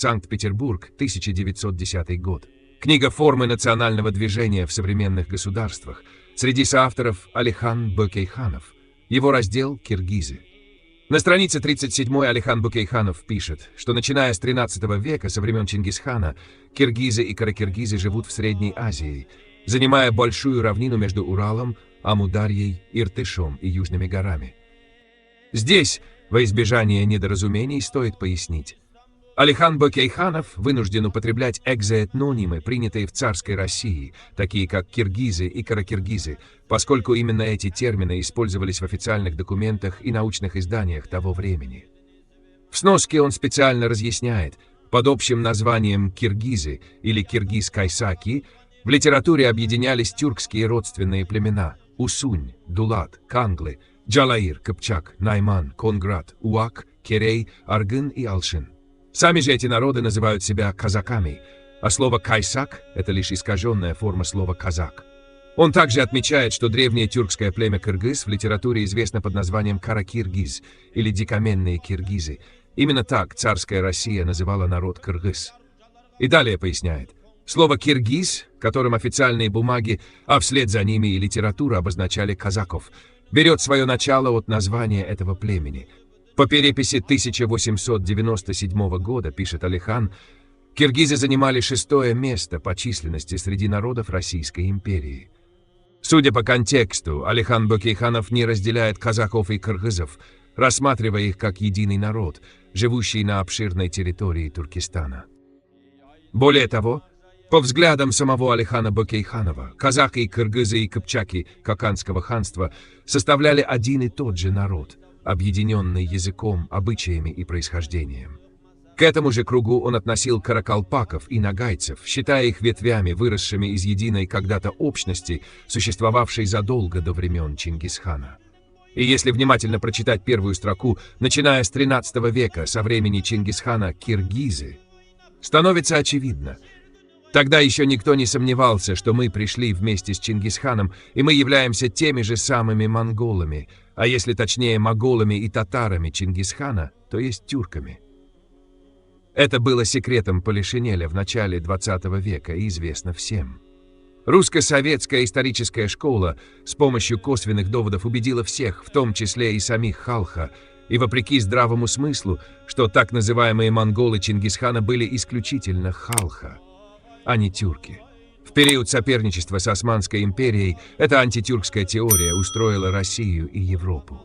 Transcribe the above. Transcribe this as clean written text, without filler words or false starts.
Санкт-Петербург, 1910 год. Книга «Формы национального движения в современных государствах». Среди соавторов Алихан Бөкейханов. Его раздел «Киргизы». На странице 37 Алихан Бөкейханов пишет, что начиная с XIII века, со времен Чингисхана, киргизы и каракиргизы живут в Средней Азии, занимая большую равнину между Уралом, Амударьей, Иртышом и Южными горами. Здесь, во избежание недоразумений, стоит пояснить. Алихан Бөкейханов вынужден употреблять экзоэтнонимы, принятые в царской России, такие как киргизы и каракиргизы, поскольку именно эти термины использовались в официальных документах и научных изданиях того времени. В сноске он специально разъясняет, под общим названием киргизы или киргиз-кайсаки в литературе объединялись тюркские родственные племена Усунь, Дулат, Канглы, Джалаир, Кыпчак, Найман, Конграт, Уак, Керей, Аргын и Алшин. Сами же эти народы называют себя казаками, а слово «кайсак» — это лишь искаженная форма слова «казак». Он также отмечает, что древнее тюркское племя кыргыз в литературе известно под названием каракиргиз или дикоменные киргизы. Именно так царская Россия называла народ кыргыз. И далее поясняет. Слово «киргиз», которым официальные бумаги, а вслед за ними и литература обозначали казаков, берет свое начало от названия этого племени. По переписи 1897 года, пишет Алихан, киргизы занимали 6-е место по численности среди народов Российской империи. Судя по контексту, Алихан Бөкейханов не разделяет казаков и кыргызов, рассматривая их как единый народ, живущий на обширной территории Туркестана. Более того, по взглядам самого Алихана Бөкейханова, казахи, кыргызы и кыпчаки Коканского ханства составляли один и тот же народ, объединенный языком, обычаями и происхождением. К этому же кругу он относил каракалпаков и нагайцев, считая их ветвями, выросшими из единой когда-то общности, существовавшей задолго до времен Чингисхана. И если внимательно прочитать первую строку, начиная с XIII века, со времени Чингисхана, киргизы, становится очевидно. Тогда еще никто не сомневался, что мы пришли вместе с Чингисханом, и мы являемся теми же самыми монголами, а если точнее моголами и татарами Чингисхана, то есть тюрками. Это было секретом Полишинеля в начале XX века и известно всем. Русско-советская историческая школа с помощью косвенных доводов убедила всех, в том числе и самих Халха, и вопреки здравому смыслу, что так называемые монголы Чингисхана были исключительно Халха, а не тюрки. В период соперничества с Османской империей эта антитюркская теория устроила Россию и Европу.